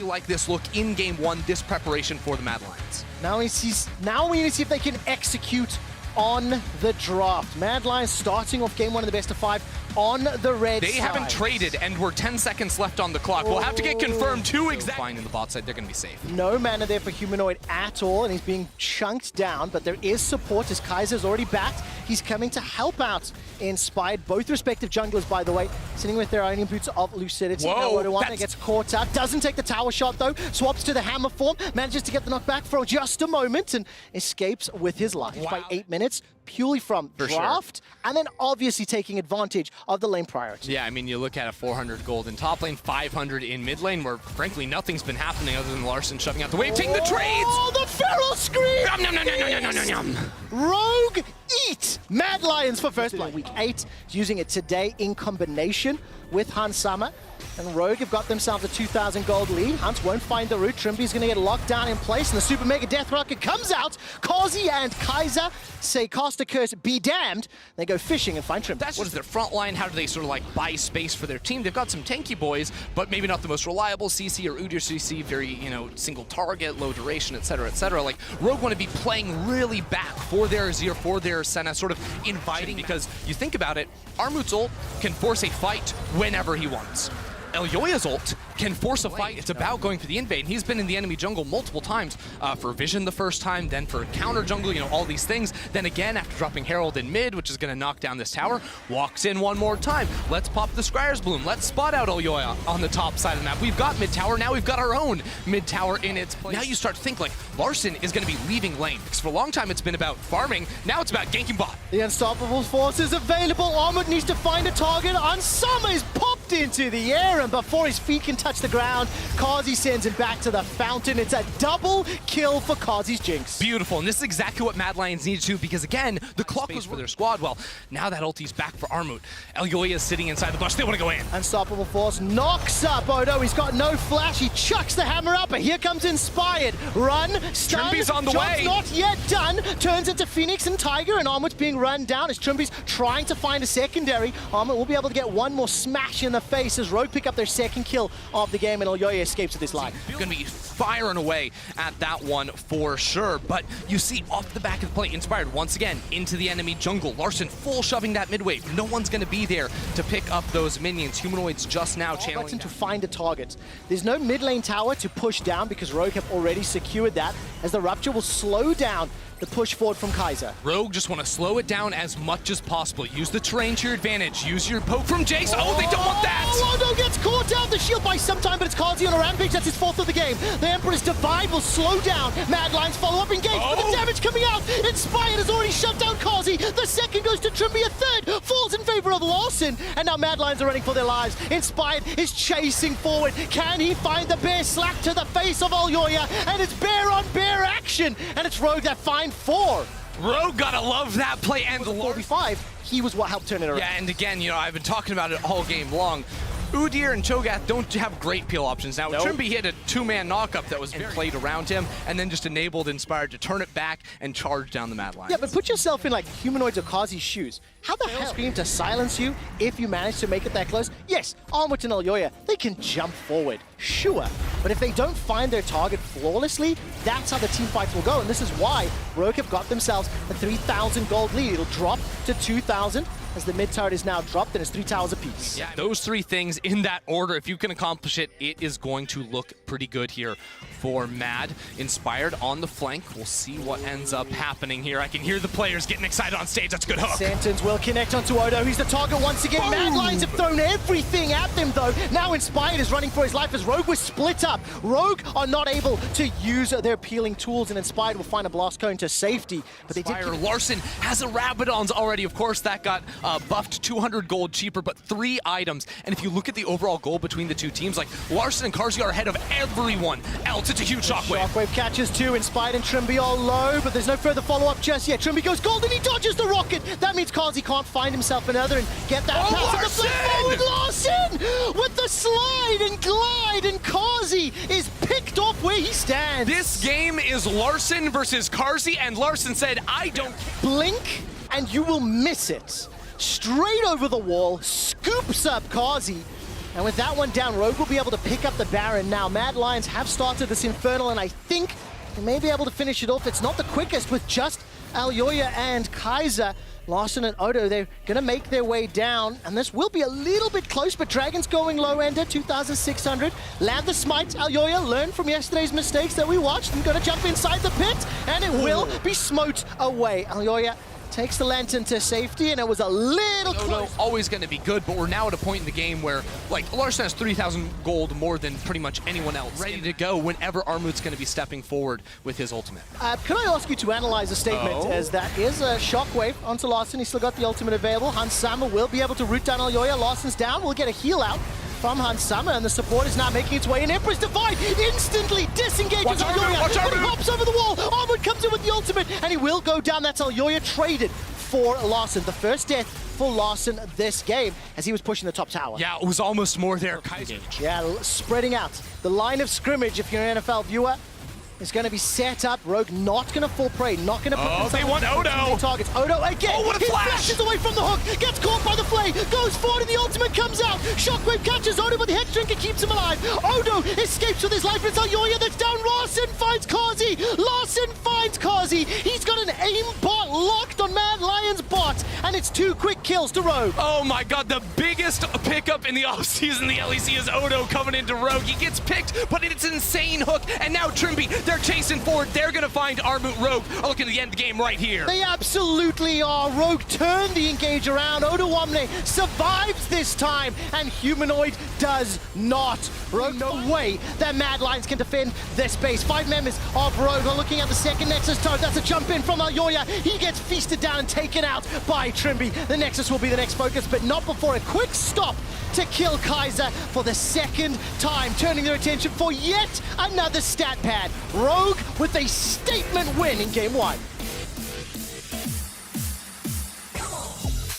you like this look in game one, this preparation for the Mad Lions? Now we need to see if they can execute on the draft. Mad Lions starting off game one of the best of 5 on the red They side. haven't traded, and we're 10 seconds left on the clock. We'll have to get confirmed too exactly. Fine in the bot side, they're going to be safe. No mana there for Humanoid at all, and he's being chunked down, but there is support as Kaiser's already backed. He's coming to help out Inspired. Both respective junglers, by the way, sitting with their Iron Boots of Lucidity. Whoa, now odoamne gets caught out, doesn't take the tower shot though, swaps to the hammer form, manages to get the knockback for just a moment, and escapes with his life by 8 minutes, purely from draft, and then obviously taking advantage of the lane priority. Yeah, I mean, you look at a 400 gold in top lane, 500 in mid lane, where frankly nothing's been happening other than Larssen shoving out the wave, taking the trades! Oh, the feral scream! Nom, nom, nom, nom, nom, nom, nom, nom. Rogue eat Mad Lions for first blood. Week 8, using it today in combination with Hansama. And Rogue have got themselves a 2,000 gold lead. Hunt won't find the route. Trymbi's going to get locked down in place, and the Super Mega Death Rocket comes out. Carzzy and Kaiser say, cast a curse, be damned. They go fishing and find Trymbi. That's what is their front line. How do they sort of like buy space for their team? They've got some tanky boys, but maybe not the most reliable. CC or Udyr CC, very, you know, single target, low duration, etc., etc. Like, Rogue want to be playing really back for their Azir, for their Senna, sort of inviting, because you think about it, Armut's ult can force a fight whenever he wants. Elyoya's ult can force a fight. It's about going for the invade. He's been in the enemy jungle multiple times for Vision the first time, then for counter jungle, you know, all these things. Then again, after dropping Herald in mid, which is going to knock down this tower, walks in one more time. Let's pop the Scryer's Bloom. Let's spot out Elyoya on the top side of the map. We've got mid tower. Now we've got our own mid tower in its place. Now you start to think like Larssen is going to be leaving lane, because for a long time it's been about farming. Now it's about ganking bot. The unstoppable force is available. Armut needs to find a target. Unsummer is popped into the air, and before his feet can touch the ground, Carzzy sends him back to the fountain. It's a double kill for Carzzy's Jinx. Beautiful, and this is exactly what Mad Lions needed to, because again, the clock was for their squad. Well, now that ulti's back for Armut. Elyoya is sitting inside the bush. They want to go in. Unstoppable force knocks up Odo. He's got no flash. He chucks the hammer up, but here comes Inspired. Run, stun. Trymbi's on the way. Not yet done. Turns into Phoenix and Tiger, and Armut's being run down as Trymbi's trying to find a secondary. Armut will be able to get one more smash in the face as Rogue pick up their second kill of the game, and Elyoya escapes with his life. Going to be firing away at that one for sure, but you see off the back of the play, Inspired once again into the enemy jungle. Larssen full shoving that mid wave. No one's going to be there to pick up those minions. Humanoid's just now channeling to find a target. There's no mid lane tower to push down because Rogue have already secured that, as the Rupture will slow down the push forward from Kaiser. Rogue just want to slow it down as much as possible. Use the terrain to your advantage. Use your poke from Jace. Oh, they don't want that! Odo gets caught out. The shield by some time, but it's Carzzy on a rampage. That's his 4th of the game. The Emperor's Divide will slow down. Mad Lions follow up engage, but the damage coming out. Inspired has already shut down Carzzy. The second goes to Trymbi. A third falls in favor of Larssen. And now Mad Lions are running for their lives. Inspired is chasing forward. Can he find the bear slap to the face of Elyoya? And it's bear on bear action. And it's Rogue that finds 4. Rogue gotta love that play, and the 4v5, he was what helped turn it around. Yeah, and again, you know, I've been talking about it all game long. Udyr and Cho'Gath don't have great peel options. Now, Trymbi hit a 2-man knockup that was played around him, and then just enabled Inspired to turn it back and charge down the Mad Lions. Yeah, but put yourself in like Humanoid's or Carzzy's shoes. How the hell scream to silence you if you manage to make it that close? Yes, Armut and Elyoya, they can jump forward, sure. But if they don't find their target flawlessly, that's how the team fights will go. And this is why Rogue have got themselves a 3,000 gold lead. It'll drop to 2,000 as the mid turret is now dropped, and it's 3 towers apiece. Yeah, those 3 things in that order, if you can accomplish it, it is going to look pretty good here for Mad. Inspired on the flank. We'll see what ends up happening here. I can hear the players getting excited on stage. That's a good hook. Sentence will connect onto Odo. He's the target once again. Boom. Mad Lions have thrown everything at them, though. Now Inspired is running for his life as Rogue was split up. Rogue are not able to use their peeling tools, and Inspired will find a blast cone to safety. But they did. Larssen has a Rabadon's already. Of course, that got buffed 200 gold cheaper, but 3 items. And if you look at the overall goal between the two teams, like Larssen and Carzzy are ahead of everyone else. It's a huge shockwave. Shockwave catches 2. Inspired and Trymbi all low, but there's no further follow-up just yet. Trymbi goes gold and he dodges the rocket. That means Carzzy can't find himself another and get that pass. Forward. Larssen with the slide and glide, and Carzzy is picked off where he stands. This game is Larssen versus Carzzy, and Larssen said, I don't blink and you will miss it. Straight over the wall, scoops up Carzzy. And with that one down, Rogue will be able to pick up the Baron now. Mad Lions have started this Infernal, and I think they may be able to finish it off. It's not the quickest with just Elyoya and Kaiser. Larssen and Odo, they're going to make their way down, and this will be a little bit close, but Dragon's going low-ender, 2,600. Land the smite, Elyoya, learn from yesterday's mistakes that we watched, and going to jump inside the pit, and it will be smote away. Elyoya takes the lantern to safety, and it was a little close. Always going to be good, but we're now at a point in the game where, like, Larssen has 3,000 gold more than pretty much anyone else, ready to go whenever Armut's going to be stepping forward with his ultimate. Can I ask you to analyze a statement, as that is a shockwave onto Larssen. He's still got the ultimate available. Hans Sama will be able to root down Elyoya. Larssen's down. We'll get a heal out from Hans Sama, and the support is now making its way in. Empress Divide instantly disengages Elyoya, but he hops over the wall. Armut comes in with the ultimate, and he will go down. That's Elyoya traded for Larssen. The first death for Larssen this game as he was pushing the top tower. Yeah, it was almost more there. Kaiser. Yeah, spreading out. The line of scrimmage, if you're an NFL viewer, is going to be set up. Rogue not going to fall prey, not going to put they want Odo. Targets. Odo again. Oh, what a he flash! flashes away from the hook, gets caught by the flay, goes forward, and the ultimate comes out. Shockwave catches Odo, but the head drinker keeps him alive. Odo escapes with his life. It's Elyoya that's down. Larssen finds Carzzy. Larssen finds Carzzy. He's got an aim bot locked on Mad Lion's bot, and it's 2 quick kills to Rogue. Oh my god, the biggest pickup in the offseason, the LEC, is Odo coming into Rogue. He gets picked, but it's an insane hook, and now Trymbi, they're chasing forward. They're going to find Armut. Rogue are looking at the end game right here. They absolutely are. Rogue turned the engage around. Odoamne survives this time, and Humanoid does not. Rogue, no way that Mad Lions can defend this base. 5 members of Rogue are looking at the second Nexus toad. That's a jump in from Elyoya. He gets feasted down and taken out by Trymbi. The Nexus will be the next focus, but not before a quick stop to kill Kaiser for the second time, turning their attention for yet another stat pad. Rogue with a statement win in Game 1.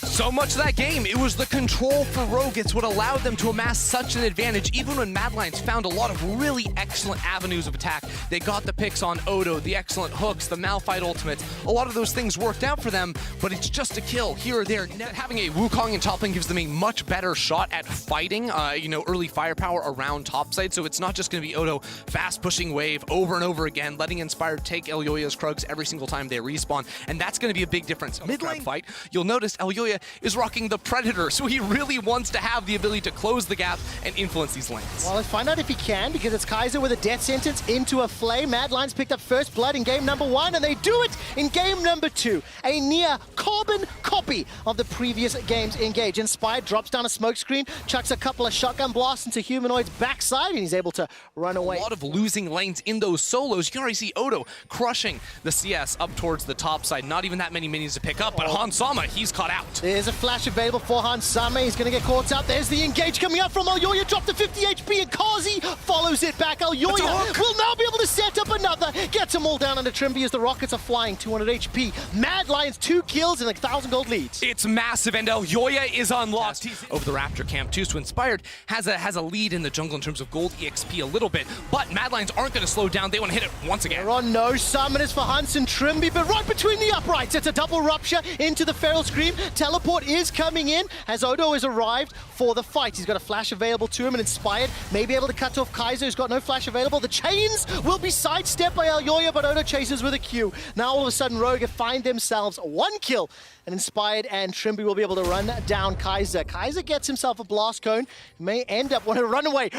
So much of that game, it was the control for Rogue. It's what allowed them to amass such an advantage. Even when Mad Lions found a lot of really excellent avenues of attack, they got the picks on Odo, the excellent hooks, the Malphite ultimates. A lot of those things worked out for them, but it's just a kill here or there. Having a Wukong in top lane gives them a much better shot at fighting, early firepower around topside. So it's not just going to be Odo fast pushing wave over and over again, letting Inspired take Elyoya's Krugs every single time they respawn. And that's going to be a big difference. Mid lane fight, you'll notice Elyoya is rocking the Predator, so he really wants to have the ability to close the gap and influence these lanes. Well, let's find out if he can, because it's Kaiser with a death sentence into a flame. Mad Lions picked up first blood in game number 1, and they do it in game number 2. A near carbon copy of the previous game's engage. Inspired drops down a smoke screen, chucks a couple of shotgun blasts into Humanoid's backside, and he's able to run away. A lot of losing lanes in those solos. You can already see Odo crushing the CS up towards the top side. Not even that many minions to pick up, but Hans Sama, he's caught out. There's a flash available for Hans Sama. He's going to get caught out. There's the engage coming up from Elyoya. Dropped to 50 HP, and Carzzy follows it back. Elyoya will now be able to set up another. Gets them all down under Trymbi as the rockets are flying. 200 HP. Mad Lions 2 kills and 1,000 gold leads. It's massive, and Elyoya is unlocked over the Raptor camp too. So Inspired has a lead in the jungle in terms of gold EXP a little bit, but Mad Lions aren't going to slow down. They want to hit it once again. They're on no summoners for Hans and Trymbi, but right between the uprights, it's a double rupture into the Feral Scream. Teleport is coming in as Odo has arrived for the fight. He's got a flash available to him, and Inspired may be able to cut off Kaiser, who's got no flash available. The chains will be sidestepped by Elyoya, but Odo chases with a Q. Now all of a sudden Rogue find themselves 1 kill, and Inspired and Trymbi will be able to run down Kaiser. Kaiser gets himself a blast cone, may end up wanting to run away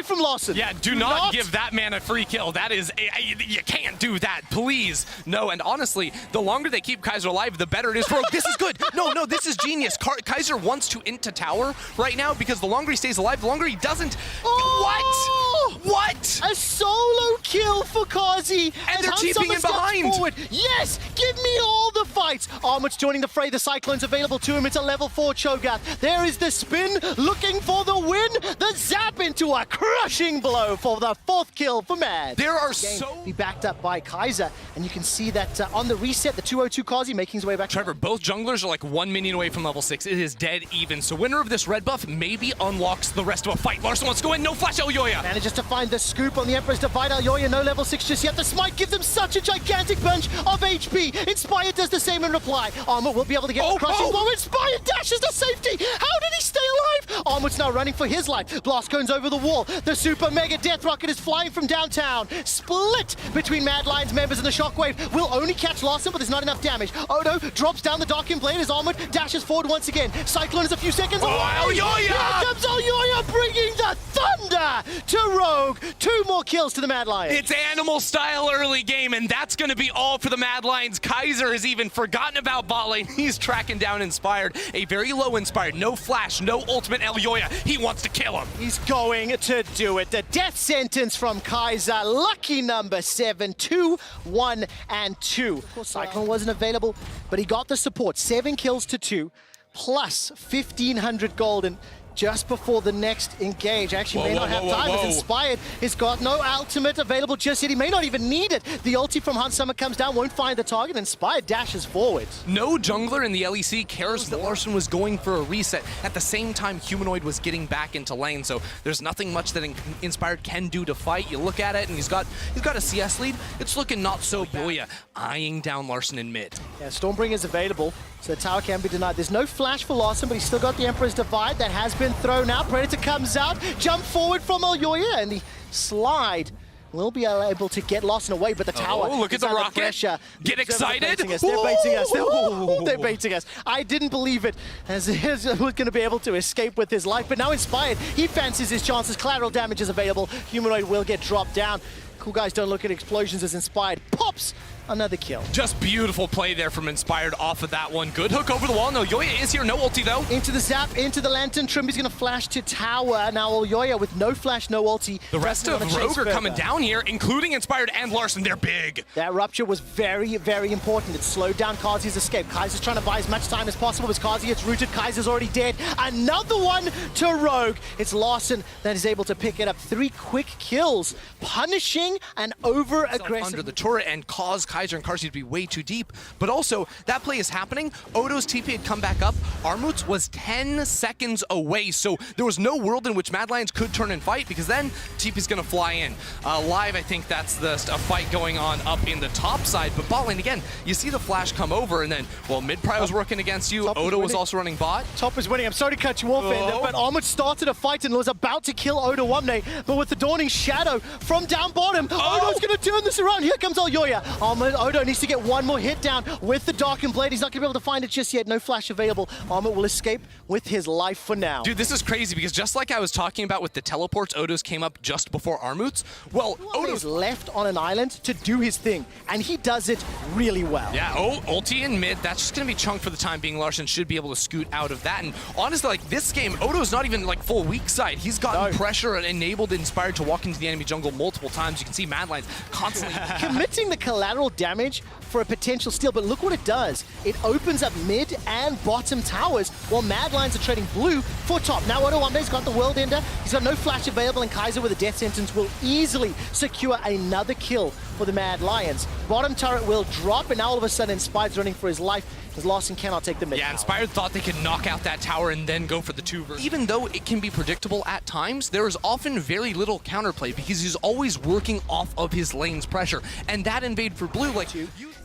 from Larssen. Yeah, do not give that man a free kill. That is, you can't do that, please. No, and honestly, the longer they keep Kaiser alive, the better it is for Rogue. This is good. No, this is genius. Kaiser wants to into tower right now because the longer he stays alive, the longer he doesn't. Oh! What? A solo kill for Carzzy. And they're keeping him behind. Forward. Yes, give me all the fights. Armut's joining the fray. The Cyclone's available to him. It's a level 4 Cho'Gath. There is the spin, looking for the win. The zap into a crushing blow for the 4th kill for Mad. There are Be backed up by Kaiser, and you can see that on the reset, the 202 Carzzy making his way back. Trevor, both junglers are like 1 minion away from level 6. It is dead even. So winner of this red buff maybe unlocks the rest of a fight. Larssen wants to go in. No flash, Elyoya. Manages to find the scoop on the Empress Divide. Elyoya Elyoya, no level 6 just yet. The smite gives them such a gigantic bunch of HP. Inspired does the same in reply. Armut will be able to get the crushing blow. Inspired dashes to safety. How did he stay alive? Armut's now running for his life. Blast cones over the wall. The super mega death rocket is flying from downtown. Split between Mad Lions members, and the shockwave will only catch Larssen, but there's not enough damage. Odo drops down the Darkened Blade as Armut dashes forward once again. Cyclone is a few seconds away. Elyoya! Here comes Elyoya, bringing the thunder to Rogue. 2 more kills to the Mad Lions. It's animal style early game, and that's going to be all for the Mad Lions. Kaiser has even forgotten about bot lane. He's tracking down Inspired. A very low Inspired. No flash, no ultimate Elyoya. He wants to kill him. He's going to do it. The death sentence from Kaiser. Lucky number 7. 2, 1, and 2. Of course, Cyclone wasn't available, but he got the support. 7 kills to 2, plus 1,500 gold. And just before the next engage, actually may not have time. It's Inspired. He's got no ultimate available just yet. He may not even need it. The ulti from Hunt Summer comes down, won't find the target. Inspired dashes forward. No jungler in the LEC cares that Larssen was going for a reset. At the same time, Humanoid was getting back into lane, so there's nothing much that Inspired can do to fight. You look at it, and he's got a CS lead. It's looking not so bad. Elyoya eyeing down Larssen in mid. Yeah, Stormbringer is available, so the tower can be denied. There's no flash for Larssen, but he's still got the Emperor's Divide that has been thrown out. Predator comes out, jump forward from Elyoya, and the slide will be able to get Larssen away, but the tower look at the rocket. Pressure. Get excited. They're baiting us. They're baiting us. I didn't believe it, as he was going to be able to escape with his life, but now Inspired, he fancies his chances. Collateral damage is available. Humanoid will get dropped down. Cool guys don't look at explosions as Inspired pops another kill. Just beautiful play there from Inspired off of that one. Good hook over the wall. No, Elyoya is here. No ulti, though. Into the zap, into the lantern. Trymbi's going to flash to tower. Now Elyoya with no flash, no ulti. The rest of Rogue are coming down here, including Inspired and Larssen. They're big. That rupture was very, very important. It slowed down Carzzy's escape. Kaiser's trying to buy as much time as possible as Carzzy gets rooted. Kaiser's already dead. Another one to Rogue. It's Larssen that is able to pick it up. 3 quick kills, punishing an over-aggressive... under the turret and cause Kaiser and Carzzy to be way too deep. But also, that play is happening. Odo's TP had come back up. Armut's was 10 seconds away, so there was no world in which Mad Lions could turn and fight, because then TP's going to fly in. Live, I think that's a fight going on up in the top side, but bot lane, again, you see the flash come over, and then, well, mid-prio was working against you. Odo was also running bot. Top is winning. I'm sorry to cut you off, Ender, but Armut started a fight and was about to kill odoamne, but with the Dawning Shadow from down bottom, Odo's going to turn this around. Here comes Elyoya. Odo needs to get one more hit down with the Darkened Blade. He's not going to be able to find it just yet. No flash available. Armut will escape with his life for now. Dude, this is crazy, because just like I was talking about with the teleports, Odo's came up just before Armut's. Well, Odo's left on an island to do his thing, and he does it really well. Yeah, ulti in mid. That's just going to be chunked for the time being. Larssen should be able to scoot out of that. And honestly, like, this game, Odo's not even like full weak side. He's gotten pressure and enabled Inspired to walk into the enemy jungle multiple times. You can see Mad Lions constantly committing the collateral damage for a potential steal, but look what it does. It opens up mid and bottom towers while Mad Lions are trading blue for top. Now odoamne's got the World Ender. He's got no flash available, and Kaiser with a death sentence will easily secure another kill for the Mad Lions. Bottom turret will drop, and now all of a sudden Inspired's running for his life, because Larssen cannot take the mid. Yeah, Inspired thought they could knock out that tower and then go for the 2 versus. Even though it can be predictable at times, there is often very little counterplay, because he's always working off of his lane's pressure. And that invade for blue, like...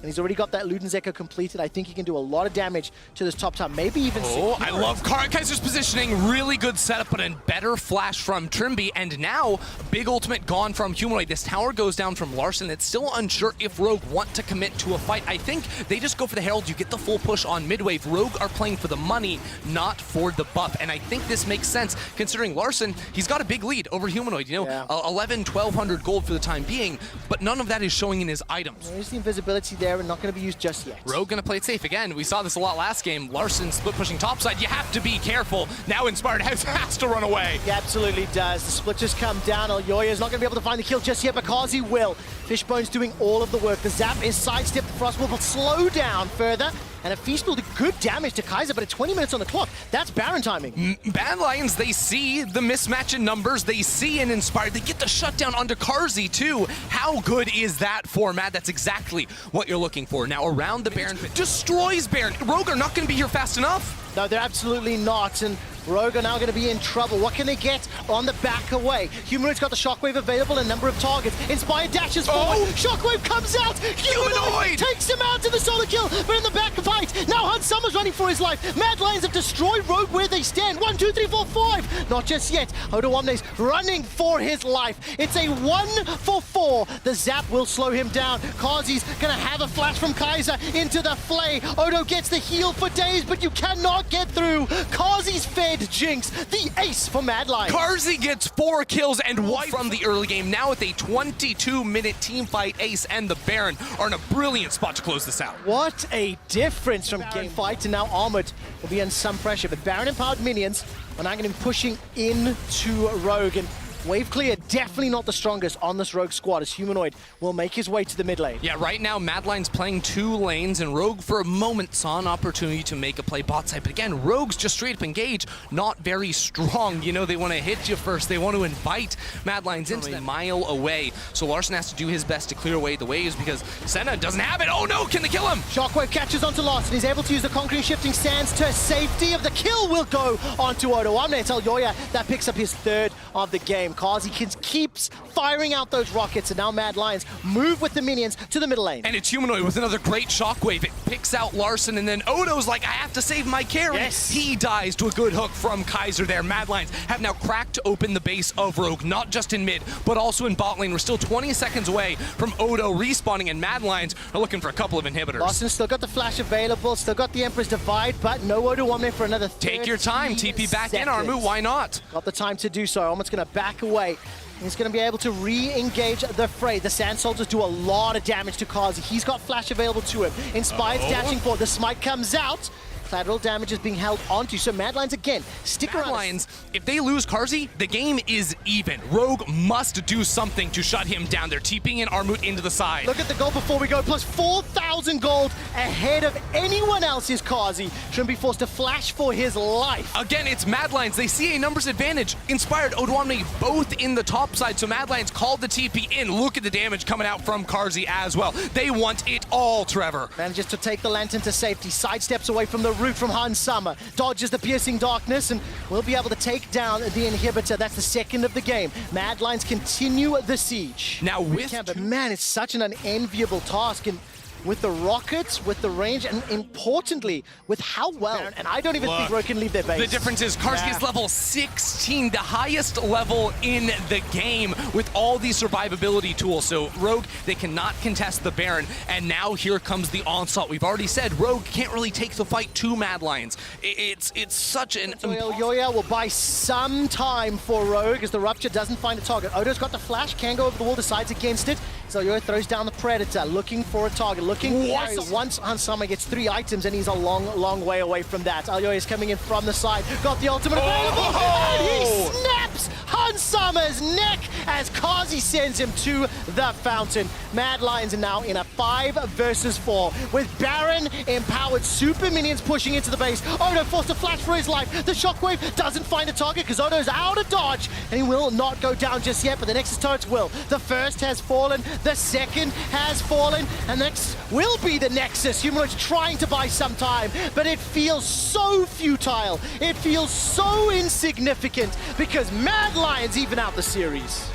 And he's already got that Luden's Echo completed. I think he can do a lot of damage to this top tower, maybe even... I love Kaiser's positioning. Really good setup, but a better flash from Trymbi. And now, big ultimate gone from Humanoid. This tower goes down from Larssen. It's still unsure if Rogue want to commit to a fight. I think they just go for the Herald. You get the full push on mid-wave. Rogue are playing for the money, not for the buff. And I think this makes sense, considering Larssen, he's got a big lead over Humanoid. You know, 1,200 gold for the time being, but none of that is showing in his items. There's the invisibility there, and not going to be used just yet. Rogue going to play it safe again. We saw this a lot last game. Larssen split pushing topside. You have to be careful. Now Inspired has to run away. He absolutely does. The split just come down. Elyoya is not going to be able to find the kill just yet, but Carzzy will. Fishbone's doing all of the work. The zap is sidestepped. The Frost will slow down further. And a Feast will do good damage to Kaiser, but at 20 minutes on the clock, that's Baron timing. Mad Lions, they see the mismatch in numbers. They see an Inspired. They get the shutdown onto Carzzy, too. How good is that for Mad? That's exactly what you're looking for. Now, around the Baron, destroys Baron. Rogue are not going to be here fast enough. No, they're absolutely not. And Rogue are now going to be in trouble. What can they get on the back away? Humanoid's got the Shockwave available, a number of targets. Inspired dashes forward. Shockwave comes out. Humanoid takes him out to the solo kill, but in the back fight, now Hans Summer's running for his life. Mad Lions have destroyed Rogue where they stand. 1, 2, 3, 4, 5. Not just yet. Odoamne's running for his life. It's a 1 for 4. The zap will slow him down. Carzzy's going to have a flash from Kaiser into the flay. Odo gets the heal for days, but you cannot get through. Carzzy's fed Jinx, the ace for Mad Lions. Carzzy gets 4 kills and wiped from the early game. Now with a 22-minute team fight, Ace and the Baron are in a brilliant spot to close this out. What a difference from game fight to now Armut will be under some pressure, but Baron empowered minions are now going to be pushing into Rogue, and wave clear definitely not the strongest on this Rogue squad as Humanoid will make his way to the mid lane. Yeah, right now Mad Lions playing 2 lanes, and Rogue for a moment saw an opportunity to make a play bot side, but again, Rogue's just straight up engage, not very strong. You know, they want to hit you first, they want to invite Mad Lions into a mile away, so Larssen has to do his best to clear away the waves because Senna doesn't have it. Oh no, can they kill him? Shockwave catches onto Larssen, he's able to use the concrete shifting sands to safety of the kill will go onto odoamne. It's Elyoya that picks up his 3rd of the game. Carzzy keeps firing out those rockets, and now Mad Lions move with the minions to the middle lane. And it's Humanoid with another great shockwave. It picks out Larssen, and then Odo's like, I have to save my carry. Yes. He dies to a good hook from Kaiser there. Mad Lions have now cracked open the base of Rogue, not just in mid, but also in bot lane. We're still 20 seconds away from Odo respawning, and Mad Lions are looking for a couple of inhibitors. Larssen still got the flash available, still got the Emperor's Divide, but no odoamne for another 30 Take your time, TP back in, Armut, why not? Got the time to do so. Armut's going to back away. He's going to be able to re-engage the fray. The Sand Soldiers do a lot of damage to Carzzy. He's got flash available to him. Inspired's dashing forward. The smite comes out. Collateral damage is being held onto, so Mad Lions again, stick around. Mad Lions, if they lose Carzzy, the game is even. Rogue must do something to shut him down. They're TPing in Armut into the side. Look at the gold before we go, plus 4,000 gold ahead of anyone else's Carzzy. Trymbi forced to flash for his life. Again, it's Mad Lions. They see a numbers advantage. Inspired, odoamne both in the top side, so Mad Lions called the TP in. Look at the damage coming out from Carzzy as well. They want it all, Trevor. Manages to take the lantern to safety, sidesteps away from the root from Hans Summer, dodges the piercing darkness, and will be able to take down the inhibitor. That's the 2nd of the game. Mad Lions continue the siege. Now with... But man, it's such an unenviable task, and with the rockets, with the range, and importantly, with how well, and I don't even think Rogue can leave their base. The difference is Carzzy is level 16, the highest level in the game with all these survivability tools. So Rogue, they cannot contest the Baron, and now here comes the onslaught. We've already said Rogue can't really take the fight to Mad Lions. It's such an... So Elyoya will buy some time for Rogue as the Rupture doesn't find a target. Odo's got the flash, can go over the wall, decides against it. So Elyoya throws down the Predator, looking for a target. Once Hans Summer gets 3 items, and he's a long way away from that. Elyoya is coming in from the side, got the ultimate available, and he snaps Hans Summer's neck as Carzzy sends him to the fountain. Mad Lions are now in a 5 versus 4 with Baron empowered super minions pushing into the base. Odo forced to flash for his life. The shockwave doesn't find a target because Odo's out of dodge, and he will not go down just yet, but the Nexus turrets will. The first has fallen, the second has fallen, and the next will be the Nexus. Humanoid's trying to buy some time, but it feels so futile. It feels so insignificant because Mad Lions even out the series.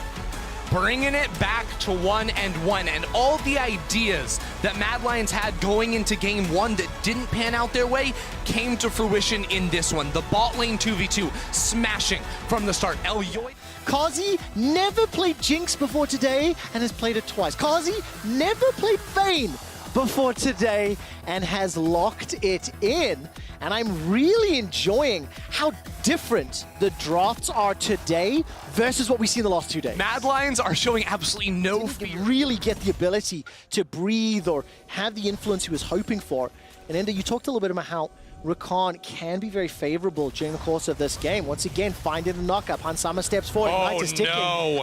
Bringing it back to 1-1, and all the ideas that Mad Lions had going into game 1 that didn't pan out their way came to fruition in this one. The bot lane 2v2 smashing from the start. Elyoya. Carzzy never played Jinx before today and has played it twice. Carzzy never played Vayne before today and has locked it in. And I'm really enjoying how different the drafts are today versus what we see in the last 2 days. Mad Lions are showing absolutely no fear. Really get the ability to breathe or have the influence he was hoping for. And Ender, you talked a little bit about how Rakan can be very favorable during the course of this game. Once again, finding the knockup. Hans Summer steps forward, Knight is ticking.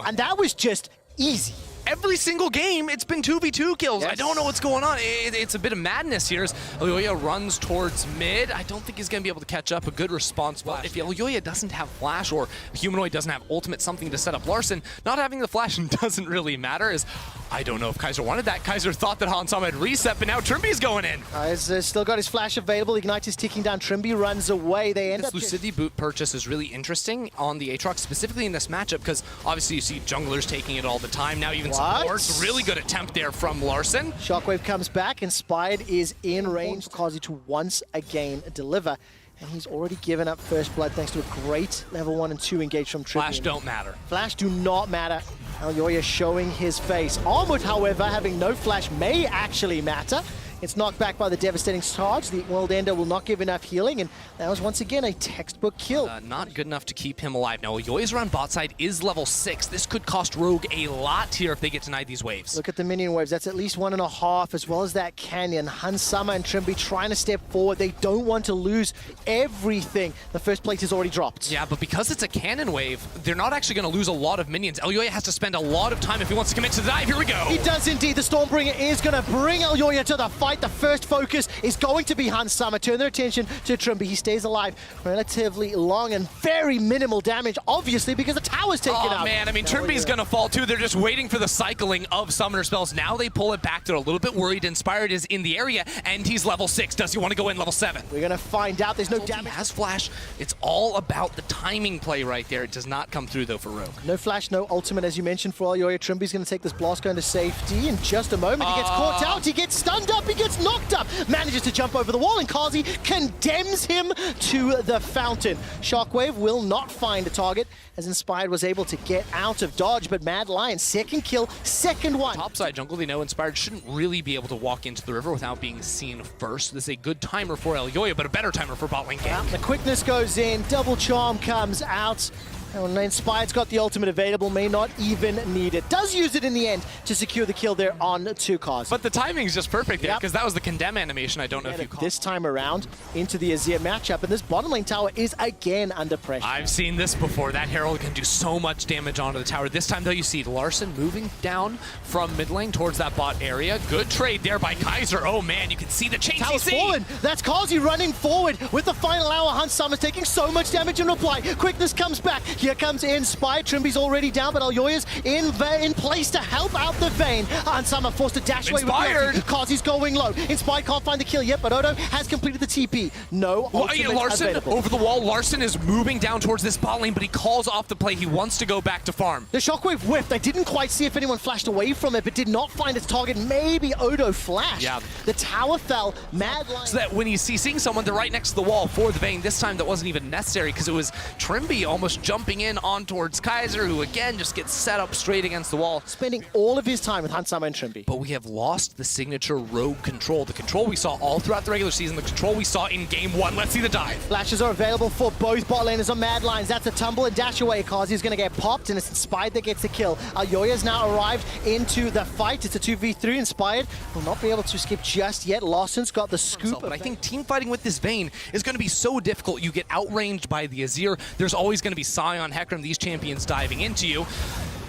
And that was just easy. Every single game, it's been 2v2 kills. Yes. I don't know what's going on. It's a bit of madness here as Elyoya runs towards mid. I don't think he's going to be able to catch up. A good response. Well, if Elyoya doesn't have flash or Humanoid doesn't have ultimate something to set up Larssen, not having the flash doesn't really matter as I don't know if Kaiser wanted that. Kaiser thought that Hansama had reset, but now Trymbi's going in. He's still got his flash available. Ignite is ticking down. Trymbi runs away. They end This up... Lucidity boot purchase is really interesting on the Aatrox, specifically in this matchup, because obviously you see junglers taking it all the time. Now even supports. Really good attempt there from Larssen. Shockwave comes back. Inspired is in range for Carzzy to once again deliver. And he's already given up first blood thanks to a great level 1 and 2 engage from Trymbi. Flash don't matter. Flash do not matter. Elyoya showing his face. Armut, however, having no flash may actually matter. It's knocked back by the devastating charge. The World Ender will not give enough healing, and that was once again a textbook kill. Not good enough to keep him alive. Now, Elyoya's around bot side is level 6. This could cost Rogue a lot here if they get denied these waves. Look at the minion waves. That's at least 1.5, as well as that canyon. Hansama and Trymbi trying to step forward. They don't want to lose everything. The first plate is already dropped. Yeah, but because it's a cannon wave, they're not actually going to lose a lot of minions. Elyoya has to spend a lot of time if he wants to commit to the dive. Here we go. He does indeed. The Stormbringer is going to bring Elyoya to the fight. The first focus is going to be Hansama. Turn their attention to Trymbi. He stays alive relatively long and very minimal damage, obviously, because the tower's taken out. Oh, man. I mean, Trymbi's going to fall, too. They're just waiting for the cycling of summoner spells. Now they pull it back. They're a little bit worried. Inspired is in the area, and he's level 6. Does he want to go in level 7? We're going to find out. There's no He damage. has flash. It's all about the timing play right there. It does not come through, though, for Rogue. No flash, no ultimate, as you mentioned, for Elyoya. Trymbi's going to take this blast going to safety in just a moment. He gets caught out. He gets stunned up. He gets knocked up. Manages to jump over the wall, and Carzzy condemns him to the fountain. Shockwave will not find a target, as Inspired was able to get out of dodge, but Mad Lion, second kill, second one. Topside jungle, they know Inspired shouldn't really be able to walk into the river without being seen first. This is a good timer for Elyoya, but a better timer for bot lane gank. The quickness goes in, double charm comes out. And Inspired's got the ultimate available, may not even need it. Does use it in the end to secure the kill there on 2 Carzzy. But the timing's just perfect there, because that was the condemn animation. I don't know if you caught this time around into the Azir matchup, and this bottom lane tower is again under pressure. I've seen this before. That Herald can do so much damage onto the tower. This time, though, you see Larssen moving down from mid lane towards that bot area. Good trade there by Kaiser. Oh, man, you can see the chain Tower's CC. fallen. That's Carzzy running forward with the final hour. Hansama's taking so much damage in reply. Quickness comes back. Here comes Inspired. Trymbi's already down, but Elyoya's in place to help out the Vayne. Hansama forced to dash away with Inspired. Carzzy's going low. Inspired can't find the kill yet, but Odo has completed the TP. No ultimate Larssen available. over the wall. Larssen is moving down towards this bot lane, but he calls off the play. He wants to go back to farm. The Shockwave whiffed. I didn't quite see if anyone flashed away from it, but did not find its target. Maybe Odo flashed. Yeah. The tower fell. Mad Lion. So that when he's seeing someone, they're right next to the wall for the Vayne. This time that wasn't even necessary because it was Trymbi almost jumping in on towards Kaiser, who again just gets set up straight against the wall. Spending all of his time with Hansama and Trymbi. But we have lost the signature Rogue control. The control we saw all throughout the regular season, the control we saw in game 1. Let's see the dive. Flashes are available for both bot laners on Mad Lions. That's a tumble and dash away. Carzzy is going to get popped, and it's Inspired that gets the kill. Elyoya's now arrived into the fight. It's a 2v3. Inspired will not be able to escape just yet. Larsen's got the scoop. But I think team fighting with this Vayne is going to be so difficult. You get outranged by the Azir. There's always going to be Sion, Hecarim, these champions diving into you.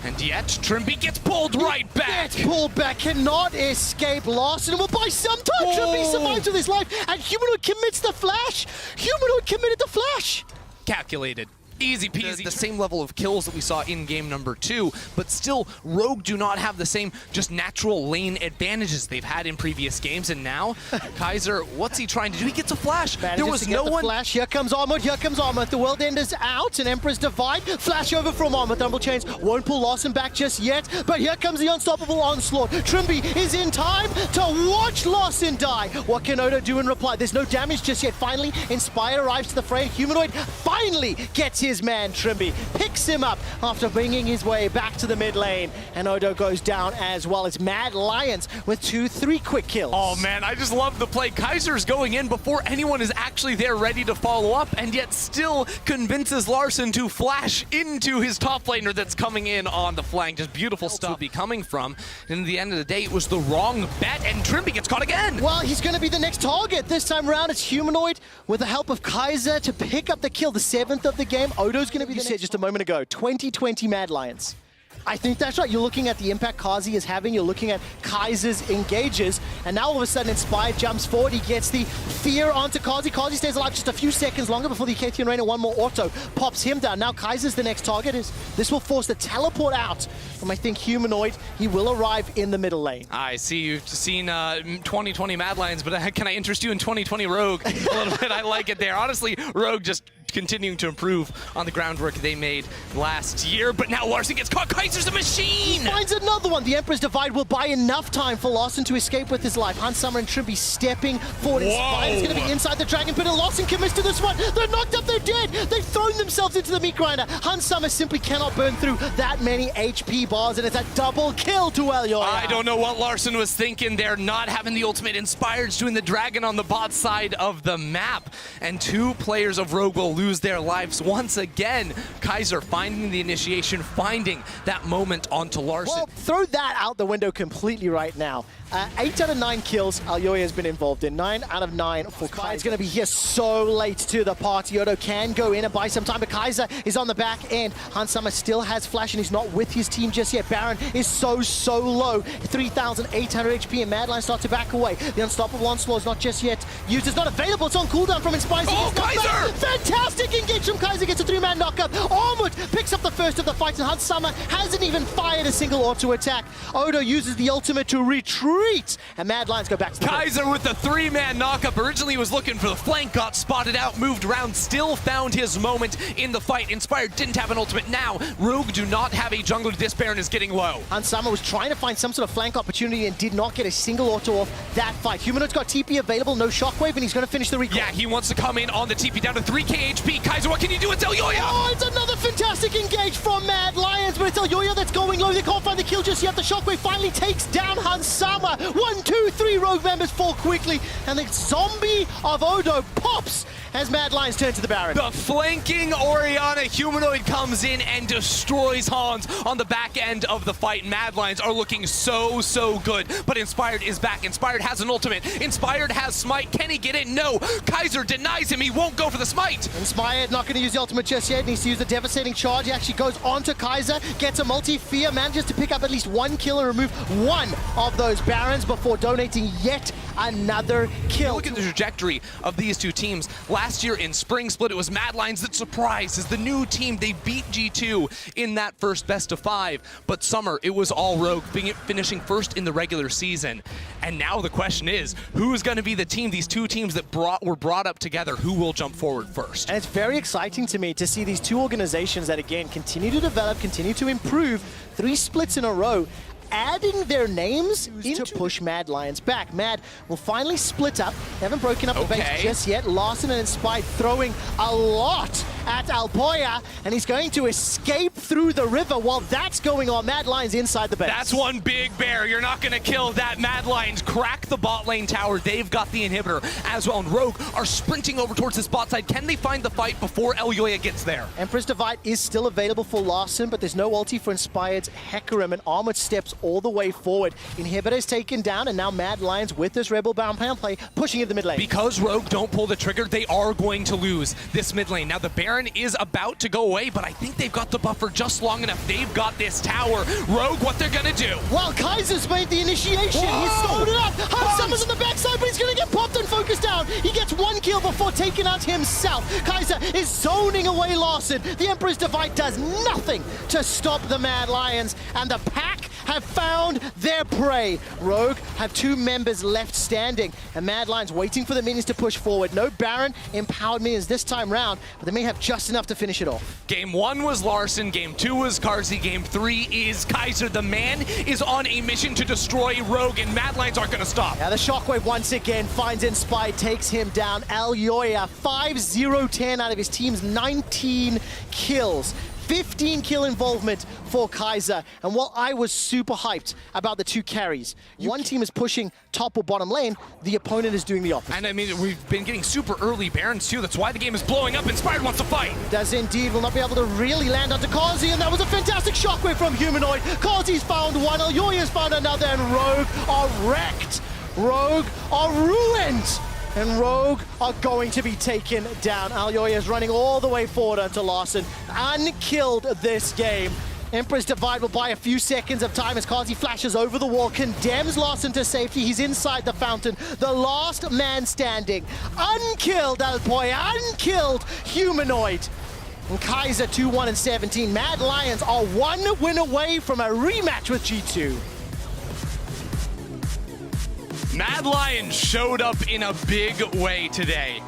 And yet, Trymbi gets pulled right back. Gets pulled back, cannot escape. Larssen will buy some time. Trymbi survives with his life, and Humanoid commits the flash. Humanoid committed the flash. Calculated. Easy peasy. The same level of kills that we saw in game number 2, but still, Rogue do not have the same just natural lane advantages they've had in previous games, and now, Kaiser, what's he trying to do? He gets a flash. There was no one... Flash. Here comes Armut. Here comes Armut. The World Ender's out, and Emperor's Divide. Flash over from Armut. Rumble Chains won't pull Larssen back just yet, but here comes the unstoppable onslaught. Trymbi is in time to watch Larssen die. What can Odo do in reply? There's no damage just yet. Finally, Inspired arrives to the fray. Humanoid finally gets his man. Trymbi picks him up after bringing his way back to the mid lane, and Odo goes down as well. It's Mad Lions with 2-3 quick kills. Oh man, I just love the play. Kaiser's going in before anyone is actually there ready to follow up, and yet still convinces Larssen to flash into his top laner that's coming in on the flank. Just beautiful stuff. Would be coming from, and at the end of the day, it was the wrong bet, and Trymbi gets caught again. Well, he's going to be the next target. This time around, it's Humanoid with the help of Kaiser to pick up the kill, the 7th of the game. Odo's going to be the next. You said just a moment ago, 2020 Mad Lions. I think that's right. You're looking at the impact Carzzy is having. You're looking at Kaiser's engages. And now all of a sudden, Inspired jumps forward. He gets the fear onto Carzzy. Carzzy stays alive just a few seconds longer before the Kathian Rainer one more auto pops him down. Now Kaiser's the next target. This will force the teleport out from, I think, Humanoid. He will arrive in the middle lane. I see you've seen 2020 Mad Lions, but can I interest you in 2020 Rogue a little bit? I like it there. Honestly, Rogue just continuing to improve on the groundwork they made last year, but now Larssen gets caught. Kaiser's a machine! He finds another one. The Emperor's Divide will buy enough time for Larssen to escape with his life. Summer and Trymbi stepping forward. Inspired is going to be inside the Dragon Pit, and Larssen commits to this one. They're knocked up, they're dead! They've thrown themselves into the meat grinder. Summer simply cannot burn through that many HP bars, and it's a double kill to Elyoya. I don't know what Larssen was thinking there, not having the ultimate. Inspired's doing the Dragon on the bot side of the map, and 2 players of Rogue will lose their lives once again. Kaiser finding the initiation, finding that moment onto Larssen. Well, throw that out the window completely right now. 8 out of 9 kills Elyoya has been involved in. 9 out of 9 for Kaiser. It's going to be here so late to the party. Odo can go in and buy some time, but Kaiser is on the back end. Summer still has flash, and he's not with his team just yet. Baron is so low. 3,800 HP, and Mad Lions start to back away. The Unstoppable Onslaught is not just yet used. It's not available. It's on cooldown from Inspired. Oh, Kaiser! Fantastic engage from Kaiser. Gets a 3-man knockup. Armut picks up the first of the fights, and Summer hasn't even fired a single auto attack. Odo uses the ultimate to retreat, and Mad Lions go back to the Kaiser with the 3-man knockup. Originally was looking for the flank, got spotted out, moved around, still found his moment in the fight. Inspired didn't have an ultimate. Now Rogue do not have a jungler. This Baron is getting low. Summer was trying to find some sort of flank opportunity and did not get a single auto off that fight. Humanoid's got TP available, no shockwave, and he's going to finish the recall. Yeah, he wants to come in on the TP down to 3k HP. Kaiser, what can you do? It's Elyoya! Oh, it's another fantastic engage from Mad Lions, but it's Elyoya that's going low. They can't find the kill just yet. The shockwave finally takes down Summer. 1, 2, 3 Rogue members fall quickly, and the zombie of Odo pops as Mad Lions turn to the Baron. The flanking Orianna Humanoid comes in and destroys Hans on the back end of the fight. Mad Lions are looking so good, but Inspired is back. Inspired has an ultimate. Inspired has smite. Can he get it? No. Kaiser denies him. He won't go for the smite. Inspired not going to use the ultimate just yet. Needs to use the devastating charge. He actually goes onto Kaiser, gets a multi-fear, manages to pick up at least 1 kill and remove 1 of those Barons before donating yet another kill. Look at the trajectory of these 2 teams. Last year in Spring Split, it was Mad Lions that surprised as the new team. They beat G2 in that first best of 5, but Summer, it was all Rogue, finishing first in the regular season. And now the question is, who is going to be the team, these 2 teams that were brought up together, who will jump forward first? And it's very exciting to me to see these 2 organizations that, again, continue to develop, continue to improve, 3 splits in a row, adding their names to push Mad Lions back. Mad will finally split up. They haven't broken up the base just yet. Larssen and Inspired throwing a lot at Elyoya, and he's going to escape through the river. While that's going on, Mad Lions inside the base. That's one big bear. You're not going to kill that. Mad Lions crack the bot lane tower. They've got the inhibitor as well, and Rogue are sprinting over towards this bot side. Can they find the fight before Elyoya gets there? Emperor's Divide is still available for Larssen, but there's no ulti for Inspired's Hecarim, and Armut steps all the way forward. Inhibitor is taken down, and now Mad Lions with this Rebel Bound plan play pushing into the mid lane. Because Rogue don't pull the trigger, they are going to lose this mid lane. Now the Baron is about to go away, but I think they've got the buffer just long enough. They've got this tower. Rogue, what they're gonna do? Well, Kaiser's made the initiation. He's slowed it up. Summer's on the backside, but he's gonna get popped and focused down. He gets 1 kill before taking out himself. Kaiser is zoning away Larssen. The Emperor's Divide does nothing to stop the Mad Lions, and the pack have found their prey. Rogue have 2 members left standing, and Mad Lions waiting for the minions to push forward. No Baron empowered minions this time round, but they may have just enough to finish it off. Game 1 was Larssen, Game 2 was Carzzy, Game 3 is Kaiser. The man is on a mission to destroy Rogue, and Mad Lions aren't gonna stop. Now the shockwave once again finds Inspired, takes him down. Elyoya 5-0-10 out of his team's 19 kills. 15 kill involvement for Kaiser. And while I was super hyped about the 2 carries, one team is pushing top or bottom lane, the opponent is doing the opposite. And I mean, we've been getting super early Barons too. That's why the game is blowing up. Inspired wants to fight. Does indeed. Will not be able to really land onto Carzzy, and that was a fantastic shockwave from Humanoid. Carzzy's found one, Elyoya's found another, and Rogue are wrecked. Rogue are ruined. And Rogue are going to be taken down. Elyoya is running all the way forward onto Larssen. Unkilled this game. Emperor's Divide will buy a few seconds of time as Carzzy flashes over the wall, condemns Larssen to safety. He's inside the fountain, the last man standing. Unkilled Elyoya, unkilled Humanoid. And Kaiser 2-1 and 17. Mad Lions are one win away from a rematch with G2. Mad Lions showed up in a big way today.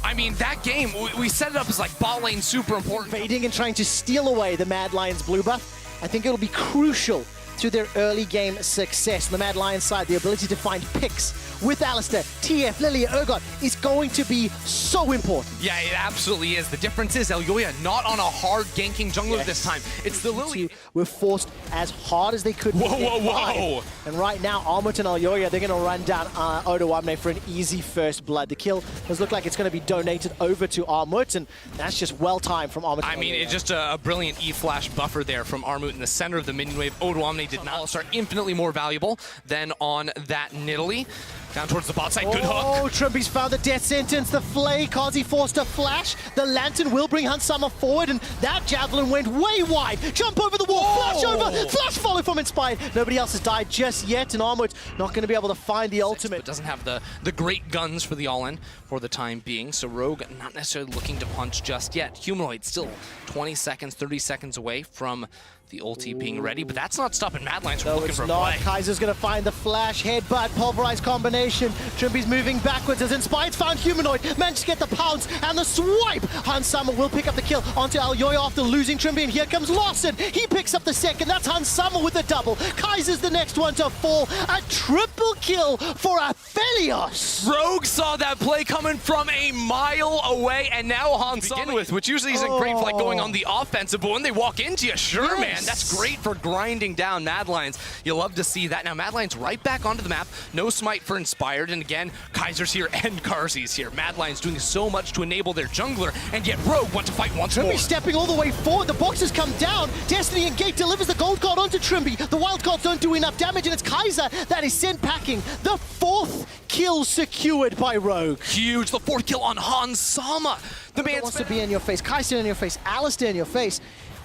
I mean, that game, we set it up as like bot lane super important. Invading and trying to steal away the Mad Lions blue buff. I think it'll be crucial to their early game success. On the Mad Lions side, the ability to find picks with Alistar, TF, Lillia, Urgot is going to be so important. Yeah, it absolutely is. The difference is Elyoya not on a hard ganking jungler this time. It's the Lillia. Were forced as hard as they could. Whoa. And right now, Armut and Elyoya, they're going to run down odoamne for an easy first blood. The kill does look like it's going to be donated over to Armut, and that's just well-timed from Armut. I mean, it's just a brilliant E-flash buffer there from Armut in the center of the minion wave. Odoamne did not start infinitely more valuable than on that Nidalee. Down towards the bot side, good hook. Oh, Trymbi's found the death sentence, the flay, Carzzy forced a flash. The lantern will bring Hunsama forward, and that javelin went way wide. Jump over the wall, flash over, flash follow from Inspired. Nobody else has died just yet, and Armut not going to be able to find the ultimate. But doesn't have the great guns for the all-in for the time being, so Rogue not necessarily looking to punch just yet. Humanoid still 20 seconds, 30 seconds away from the ulti being ready, but that's not stopping Mad Lions from looking for a play. Kaiser's going to find the flash, headbutt, pulverized combination. Trymbi's moving backwards as Inspired's found Humanoid, managed to get the pounce and the swipe. Hunsama will pick up the kill onto Elyoya after losing Trymbi, and here comes Larssen. He picks up the second. That's Hunsama with the double. Kaiser's the next one to fall. A triple kill for Aphelios. Rogue saw that play coming from a mile away, and now Hunsama begin with, which usually isn't great for like going on the offensive, but when they walk into you, sure, man. That's great for grinding down Mad Lions. You love to see that. Now Mad Lions right back onto the map. No smite for Inspired, and again, Kaiser's here and Carzzy's here. Mad Lions doing so much to enable their jungler, and yet Rogue want to fight once more. Trymbi stepping all the way forward. The boxes come down. Destiny and Gate delivers the gold card onto Trymbi. The wild cards don't do enough damage, and it's Kaiser that is sent packing. The fourth kill secured by Rogue. Huge. The fourth kill on Hunsama. The man wants to be in your face. Kaiser in your face. Alistar in your face.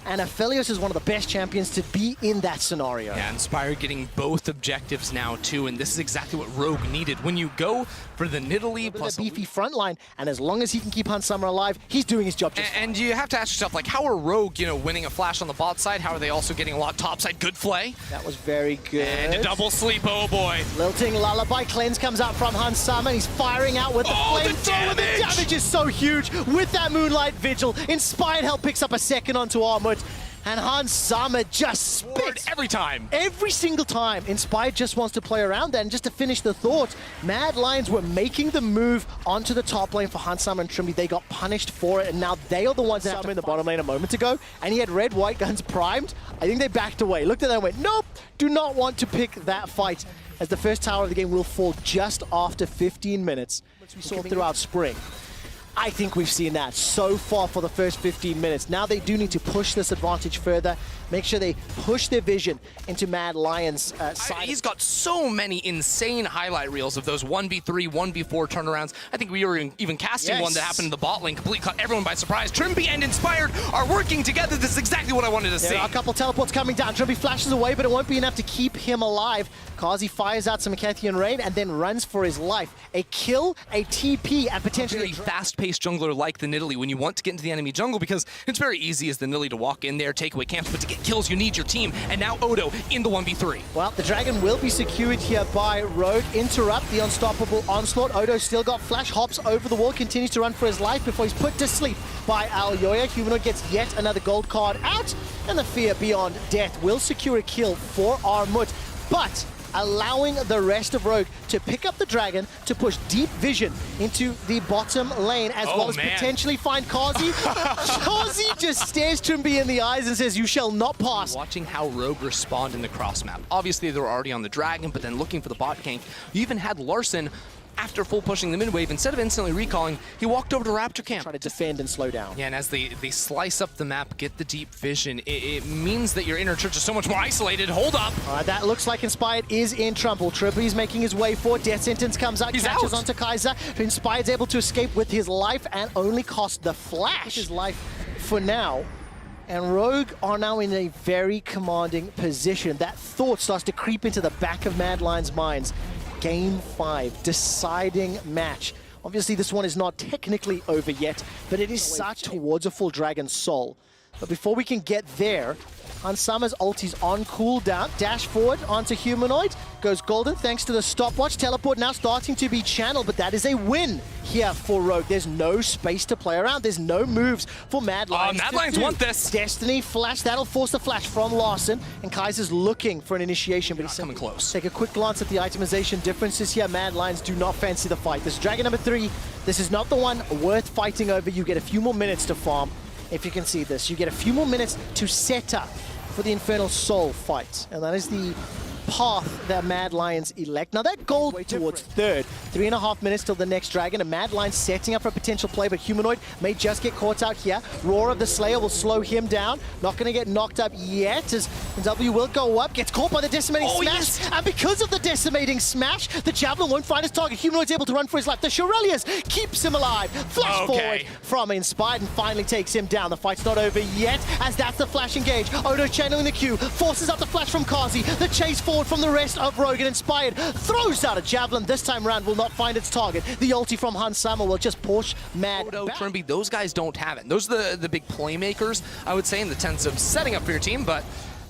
And Aphelios is one of the best champions to be in that scenario. Yeah, Inspired getting both objectives now, too, and this is exactly what Rogue needed. When you go for the Nidalee plus a beefy front line, and as long as he can keep Hunsama alive, he's doing his job just fine. And you have to ask yourself, like, how are Rogue, winning a flash on the bot side? How are they also getting a lot top side? Good flay. That was very good. And a double sleep, oh boy. Lilting Lullaby cleanse comes out from Hunsama, and he's firing out with the flamethrower. The damage is so huge with that Moonlight Vigil. Inspired help picks up a second onto Armut. And Hunsama just spits every time. Every single time. Inspired just wants to play around that. And just to finish the thought, Mad Lions were making the move onto the top lane for Hunsama and Trymbi. They got punished for it, and now they are the ones that have in the bottom lane a moment ago. And he had red, white guns primed. I think they backed away. Looked at that and went, nope, do not want to pick that fight, as the first tower of the game will fall just after 15 minutes. We saw throughout spring. I think we've seen that so far for the first 15 minutes. Now they do need to push this advantage further, make sure they push their vision into Mad Lions' side. He's got so many insane highlight reels of those 1v3, 1v4 turnarounds. I think we were even casting one that happened in the bot lane, completely caught everyone by surprise. Trymbi and Inspired are working together. This is exactly what I wanted to see. There are a couple teleports coming down. Trymbi flashes away, but it won't be enough to keep him alive. Carzzy fires out some Macathian Rain and then runs for his life. A kill, a TP, and potentially a fast-paced jungler like the Nidalee when you want to get into the enemy jungle, because it's very easy as the Nidalee to walk in there, take away camps, but to get kills you need your team, and now Odo in the 1v3. Well, the dragon will be secured here by Rogue. Interrupt the unstoppable onslaught. Odo still got flash, hops over the wall, continues to run for his life before he's put to sleep by Elyoya. Humanoid gets yet another gold card out, and the Fear Beyond Death will secure a kill for Armut, but allowing the rest of Rogue to pick up the dragon to push deep vision into the bottom lane, as well as potentially find Carzzy. Carzzy just stares Trymbi in the eyes and says, you shall not pass. Watching how Rogue respond in the cross map. Obviously, they were already on the dragon, but then looking for the bot gank. You even had Larssen, after full pushing the mid wave, instead of instantly recalling, he walked over to Raptor camp. Try to defend and slow down. Yeah, and as they slice up the map, get the deep vision, it means that your inner church is so much more isolated. Hold up. That looks like Inspired is in trouble. Trymbi's making his way forward. Death Sentence comes out, catches onto Kaiser. Inspired's able to escape with his life and only cost the flash his life for now. And Rogue are now in a very commanding position. That thought starts to creep into the back of Mad Lion's minds. Game 5, deciding match. Obviously, this one is not technically over yet, but it is such towards a full Dragon Soul. But before we can get there, Hansama's ulti's on cooldown. Dash forward onto Humanoid. Goes golden thanks to the stopwatch. Teleport now starting to be channeled, but that is a win here for Rogue. There's no space to play around. There's no moves for Mad Lions. Mad Lions want this. Destiny flash. That'll force the flash from Larssen. And Kaiser's looking for an initiation, but he's coming close. Take a quick glance at the itemization differences here. Mad Lions do not fancy the fight. This is Dragon number 3. This is not the one worth fighting over. You get a few more minutes to farm. If you can see this, you get a few more minutes to set up for the Infernal Soul fight. And that is the path that Mad Lions elect. Now that goal way towards third. 3.5 minutes till the next Dragon. And Mad Lions setting up for a potential play, but Humanoid may just get caught out here. Roar of the Slayer will slow him down. Not going to get knocked up yet, as W will go up. Gets caught by the Decimating Smash. Yes. And because of the Decimating Smash, the Javelin won't find his target. Humanoid's able to run for his life. The Shurelius keeps him alive. Flash forward from Inspired and finally takes him down. The fight's not over yet, as that's the flash engage. Odo channeling the Q, forces out the flash from Carzzy. The chase forward from the rest of Rogue, and Inspired throws out a Javelin. This time round will not find its target. The ulti from Hansama will just push Mad Odo, back. Trymbi, those guys don't have it. Those are the big playmakers, I would say, in the sense of setting up for your team, but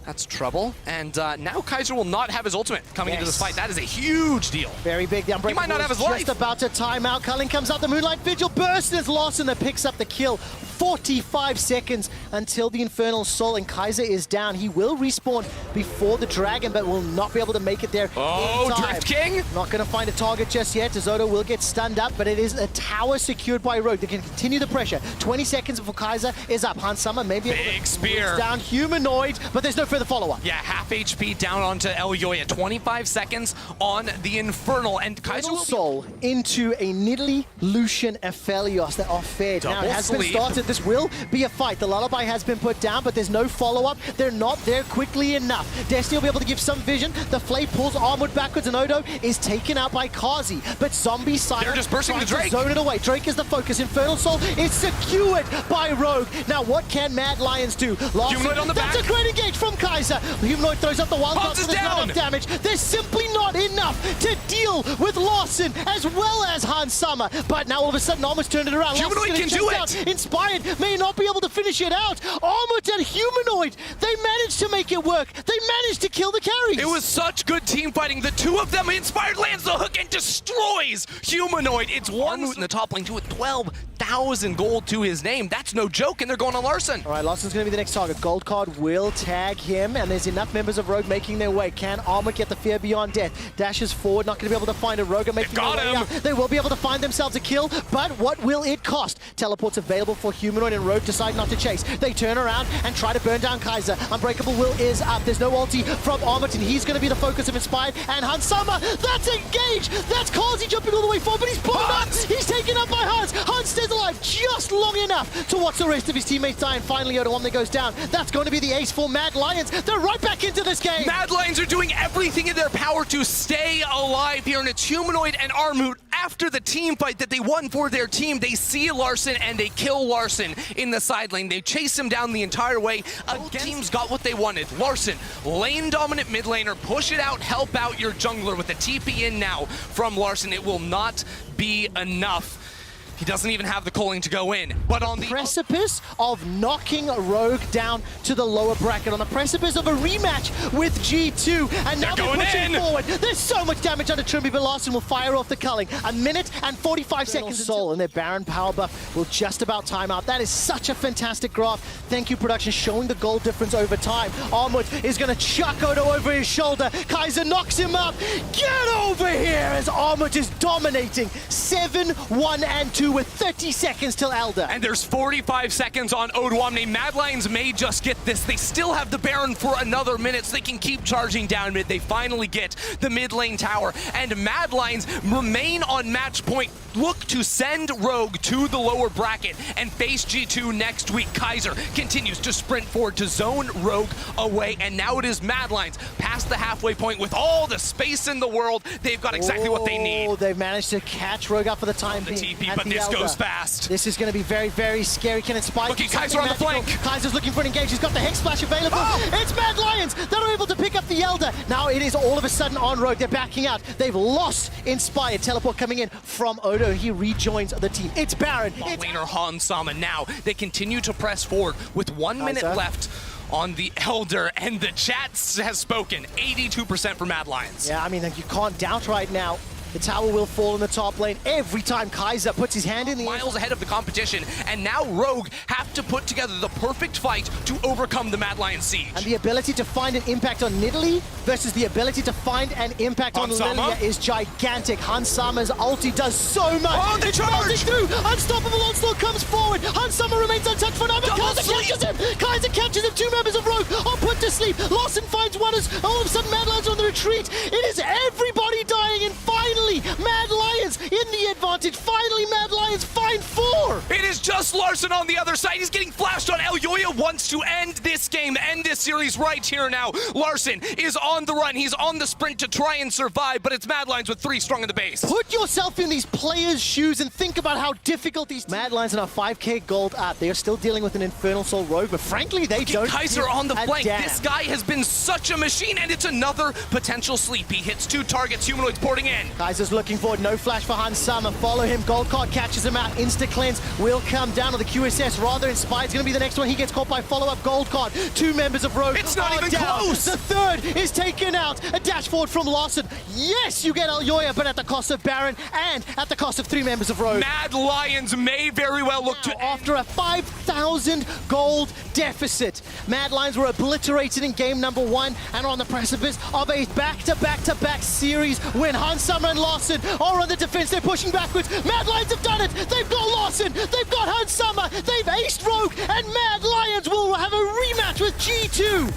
that's trouble. And now Kaiser will not have his ultimate coming into this fight. That is a huge deal. Very big. The Unbreakable might not have his just life. about to time out. Culling comes out. The Moonlight Vigil bursts as Larssen that picks up the kill. 45 seconds until the Infernal Soul, and Kaiser is down. He will respawn before the Dragon, but will not be able to make it there. Oh, Drift King! Not going to find a target just yet, as Odo will get stunned up, but it is a tower secured by Rogue. They can continue the pressure. 20 seconds before Kaiser is up. Hansama maybe big spear down Humanoid, but there's no further follow-up. Yeah, half HP down onto Elyoya. 25 seconds on the Infernal, and Kaiser will Soul into a Nidalee, Lucian, Aphelios that are fed. Now it has been started. This will be a fight. The Lullaby has been put down, but there's no follow-up. They're not there quickly enough. Destiny will be able to give some vision. The Flay pulls Armut backwards, and Odo is taken out by Carzzy. But Zombie Silent they're just bursting the Drake. Zone it away. Drake is the focus. Infernal Soul is secured by Rogue. Now what can Mad Lions do? Humanoid on the back. That's a great engage from Kaiser. Humanoid throws up the wild card, so there's not enough damage. There's simply not enough to deal with Larssen as well as Hansama. But now all of a sudden, Armut's turned it around. Humanoid can do it. Inspired may not be able to finish it out. Armut and Humanoid, they managed to make it work. They managed to kill the carries. It was such good team fighting. The two of them, Inspired lands the hook and destroys Humanoid. It's one Armut in the top lane too with 12,000 gold to his name. That's no joke, and they're going on Larssen. All right, Larssen's going to be the next target. Gold card will tag him, and there's enough members of Rogue making their way. Can Armut get the fear beyond death? Dashes forward, not going to be able to find a Rogue making their way out. They will be able to find themselves a kill, but what will it cost? Teleports available for Humanoid, and Rogue decide not to chase. They turn around and try to burn down Kaiser. Unbreakable Will is up. There's no ulti from Armut, and he's going to be the focus of Inspired. And Hansama, that's engaged! That's Carzzy jumping all the way forward, but he's pulled up! He's taken up by Hans! Hans stays alive just long enough to watch the rest of his teammates die, and finally odoamne goes down. That's going to be the ace for Mad Lions. They're right back into this game! Mad Lions are doing everything in their power to stay alive here, and it's Humanoid and Armut. After the team fight that they won for their team, they see Larssen and they kill Larssen in the side lane. They chase him down the entire way. Both teams got what they wanted. Larssen, lane dominant mid laner, push it out, help out your jungler with the TP in now from Larssen. It will not be enough. He doesn't even have the calling to go in. But on the precipice of knocking Rogue down to the lower bracket, on the precipice of a rematch with G2, and now they're pushing forward. There's so much damage under Trymbi, but Larssen will fire off the culling. 1 minute and 45 seconds. Soul and their Baron power buff will just about time out. That is such a fantastic graph. Thank you, production, showing the goal difference over time. Armut is going to chuck Odo over his shoulder. Kaiser knocks him up. Get over here as Armut is dominating. 7-1 and 2. With 30 seconds till Elder. And there's 45 seconds on odoamne. Mad Lions may just get this. They still have the Baron for another minute, so they can keep charging down mid. They finally get the mid lane tower, and Mad Lions remain on match point. Look to send Rogue to the lower bracket and face G2 next week. Kaiser continues to sprint forward to zone Rogue away, and now it is Mad Lions past the halfway point with all the space in the world. They've got exactly what they need. They've managed to catch Rogue up for the time being. TP, but This Elder. goes fast. This is going to be very, very scary. Can Inspire Look do at Kaiser something on the magical? flank. Kaiser's looking for an engage. He's got the Hex Splash available. Oh! It's Mad Lions that are able to pick up the Elder. Now it is all of a sudden on Rogue. They're backing out. They've lost Inspire. Teleport coming in from Odo. He rejoins the team. It's Baron. It's Laner Hansama now. They continue to press forward with 1 minute Kaiser. left on the Elder, and the chat has spoken. 82% for Mad Lions. Yeah, I mean, you can't doubt right now. The tower will fall in the top lane every time Kaiser puts his hand in the air. Miles ahead of the competition, and now Rogue have to put together the perfect fight to overcome the Mad Lion siege. And the ability to find an impact on Nidalee versus the ability to find an impact on Hansama? Lillia is gigantic. Hansama's ulti does so much. Oh, the It's charge! melting through. Unstoppable Onslaught comes forward. Hansama remains untouched for now, but Double Kaiser sleep! catches him. Kaiser catches him. 2 members of Rogue are put to sleep. Larssen finds one as all of a sudden Mad Lions are on the retreat. It is everybody dying, and finally Mad Lions in the advantage. Finally Mad Lions find 4. It is just Larssen on the other side. He's getting flashed on. Elyoya wants to end this game, end this series right here now. Larssen is on the run. He's on the sprint to try and survive, but it's Mad Lions with 3 strong in the base. Put yourself in these players' shoes and think about how difficult these Mad Lions are 5k gold up. They are still dealing with an Infernal Soul Rogue, but frankly, they don't Kaiser give on the a flank. damn. This guy has been such a machine, and it's another potential sleep. He hits 2 targets. Humanoid's porting in. Kaiser's looking forward. No flash for Hansama. Follow him. Gold card catches him out. Insta cleanse will come down to the QSS. Rather, Inspired's going to be the next one. He gets caught by follow-up gold card. 2 members of Rogue It's not are even down. close. The third is taken out. A dash forward from Larssen. Yes, you get Elyoya, but at the cost of Baron and at the cost of 3 members of Rogue. Mad Lions may very well look to After a 5,000 gold deficit, Mad Lions were obliterated in game number 1 and are on the precipice of a back-to-back-to-back series when Hansama and Larssen are on the defense. They're pushing backwards. Mad Lions have done it. They've got Larssen. They've got Hansama. They've aced Rogue, and Mad Lions will have a rematch with G2.